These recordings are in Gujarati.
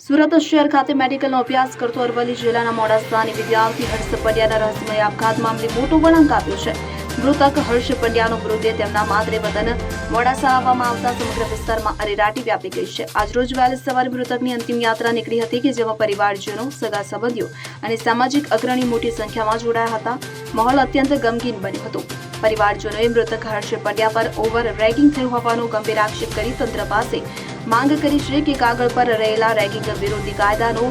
સુરત શહેર ખાતે મેડિકલનો અભ્યાસ કરતો અરવલ્લી જિલ્લાના મોડાસાની વિદ્યાર્થી હર્ષ પંડ્યાના રહસ્યમય આપઘાત મામલે મોટો વળાંક આપ્યો છે। મૃતક હર્ષ પંડ્યાનો મૃતદેહ તેમના માતરે વતન મોડાસા આવવામાં આવતા સમગ્ર વિસ્તારમાં અરેરાટી વ્યાપી ગઈ છે। આજરોજ વહેલી સવારે મૃતકની અંતિમ યાત્રા નીકળી હતી કે જેમાં પરિવારજનો, સગા સંબંધીઓ અને સામાજિક અગ્રણી મોટી સંખ્યામાં જોડાયા હતા। માહોલ અત્યંત ગમગીન બન્યો હતો। પરિવારજનોએ મૃતક હર્ષ પંડ્યા પર ઓવર રેગિંગ થયું હોવાનો ગંભીર આક્ષેપ કરી તંત્ર પાસે માંગ કરી છે કે કાગળ પર રહેલા રેગિંગ વિરોધી કાયદાનો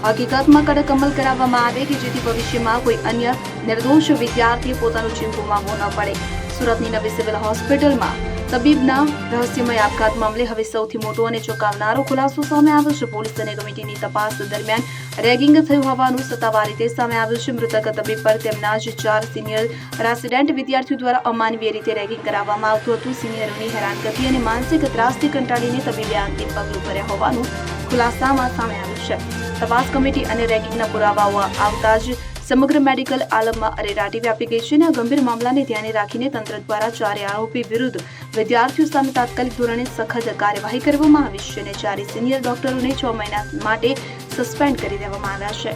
હકીકતમાં કડક અમલ કરાવવામાં આવે કે જેથી ભવિષ્યમાં કોઈ અન્ય નિર્દોષ વિદ્યાર્થી પોતાનો જીવ ગુમાવવો ન પડે। સુરતની નવી સિવિલ હોસ્પિટલમાં તબીબના રહસ્યમય આપઘાત મામલે હવે સૌથી મોટો અને ચોંકાવનારો ખુલાસો સામે આવ્યો છે। પોલીસ અને કમિટીની તપાસ દરમિયાન રેગિંગ થયું હોવાનું સત્તાવાર રીતે સામે આવ્યું છે। મૃતક તબીબ પર તેમના જ 4 સિનિયર રેસિડેન્ટ વિદ્યાર્થીઓ દ્વારા અમાનવીય રીતે રેગિંગ કરાવવામાં આવતું હતું। સિનિયરોની હેરાનગતિ અને માનસિક ત્રાસથી કંટાળીને તબીબે અંતિમ પગલું ભર્યા હોવાનું ખુલાસામાં સામે આવ્યું છે। તપાસ કમિટી અને રેગિંગના પુરાવાઓ આવતા જ સમગ્ર મેડિકલ આલમમાં અરેરાટી વ્યાપી ગઈ છે અને આ ગંભીર મામલાને ધ્યાને રાખીને તંત્ર દ્વારા 4 આરોપી વિરુદ્ધ વિદ્યાર્થીઓ સામે તાત્કાલિક ધોરણે સખત કાર્યવાહી કરવામાં આવી છે અને 4 સિનિયર ડોક્ટરોને 6 મહિના માટે સસ્પેન્ડ કરી દેવામાં આવ્યા છે।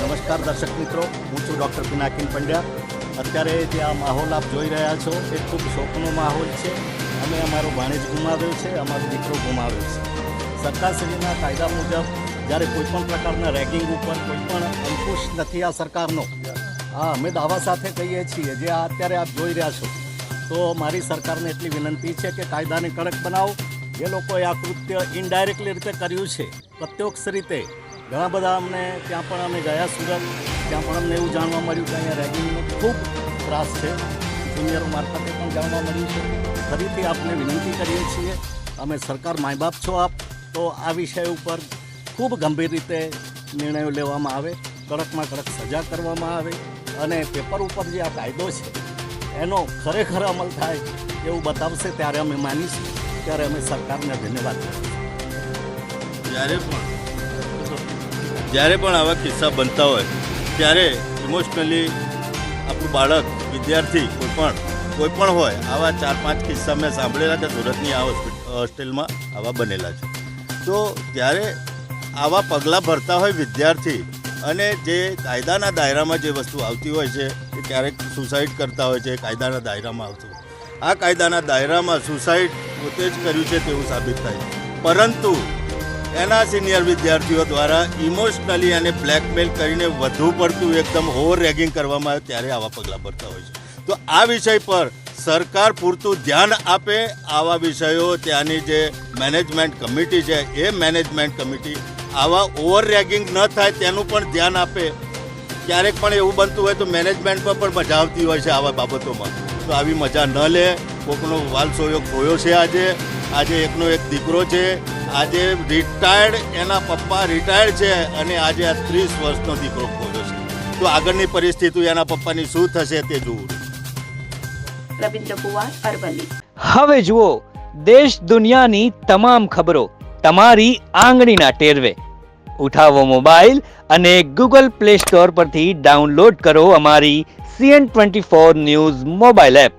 નમસ્કાર દર્શક મિત્રો, હું છું ડૉક્ટર પિનાકિન પંડ્યા। અત્યારે જે આ માહોલ આપ જોઈ રહ્યા છો એ ખૂબ શોકનો માહોલ છે। અમે અમારો ભાણેજ ગુમાવ્યો છે, અમારો દીકરો ગુમાવ્યો છે। સરકારશ્રીના કાયદા મુજબ જ્યારે કોઈપણ પ્રકારના રેગિંગ ઉપર કોઈપણ અંકુશ નથી આ સરકારનો। હા, અમે દાવા સાથે કહીએ છીએ જે આ અત્યારે આપ જોઈ રહ્યા છો, તો મારી સરકારને એટલી વિનંતી છે કે કાયદાને કડક બનાવો। જે લોકોએ આ કૃત્ય ઇનડાયરેક્ટલી રીતે કર્યું છે, પ્રત્યક્ષ રીતે ઘણા બધા અમને ત્યાં પણ અમે ગયા સુરત, ત્યાં પણ અમને એવું જાણવા મળ્યું કે અહીંયા રેગિંગનો ખૂબ ત્રાસ છે। જુનિયરો મારફતે પણ જાણવા મળ્યું છે। ફરીથી આપને વિનંતી કરીએ છીએ, અમે સરકાર માય બાપ છો આપ, તો આ વિષય ઉપર ખૂબ ગંભીર રીતે નિર્ણયો લેવામાં આવે, કડકમાં કડક સજા કરવામાં આવે અને પેપર ઉપર જે આ કાયદો છે એનો ખરેખર અમલ થાય એવું બતાવશે ત્યારે અમે માનીશું, ત્યારે અમે સરકારને ધન્યવાદ કરીશું। જ્યારે પણ આવા કિસ્સા બનતા હોય ત્યારે ઇમોશનલી આપણું બાળક, વિદ્યાર્થી કોઈ પણ હોય, આવા 4-5 કિસ્સા મેં સાંભળેલા કે સુરતની આ હોસ્ટેલમાં આવા બનેલા છે। તો જ્યારે આવા પગલાં ભરતા હોય વિદ્યાર્થી અને જે કાયદાના દાયરામાં જે વસ્તુ આવતી હોય છે એ ક્યારેક સુસાઇડ કરતા હોય છે, કાયદાના દાયરામાં આવતું, આ કાયદાના દાયરામાં સુસાઇડ પોતે જ કર્યું છે તેવું સાબિત થાય છે, પરંતુ એના સિનિયર વિદ્યાર્થીઓ દ્વારા ઇમોશનલી અને બ્લેકમેલ કરીને વધુ પડતું એકદમ ઓવર રેગિંગ કરવામાં આવે ત્યારે આવા પગલાં ભરતા હોય છે। તો આ વિષય પર સરકાર પૂરતું ધ્યાન આપે, આવા વિષયો ત્યાંની જે મેનેજમેન્ટ કમિટી છે એ મેનેજમેન્ટ કમિટી આવા ઓવર રેગિંગ ન થાય તેનું પણ ધ્યાન આપે। ક્યારેક પણ એવું બનતું હોય તો મેનેજમેન્ટ પર પણ મજા આવતી હોય છે આવા બાબતોમાં, તો આવી મજા ન લે। કોકનો વાલ સોયોગ ખોયો છે, આજે એકનો એક દીકરો છે, આજે રિટાયર્ડ એના પપ્પા રિટાયર્ડ છે અને આજે આ 30 વર્ષનો દીકરો ખોયો છે, તો આગળની પરિસ્થિતિ એના પપ્પાની શું થશે તે જોવું। રવિન્દ્ર કુમાર, અરવલ્લી। હવે જુઓ દેશ દુનિયાની તમામ ખબરો તમારી આંગળીના ટેરવે। ઉઠાવો મોબાઈલ અને ગૂગલ પ્લે સ્ટોર પરથી ડાઉનલોડ કરો અમારી CN24 ન્યૂઝ મોબાઈલ એપ।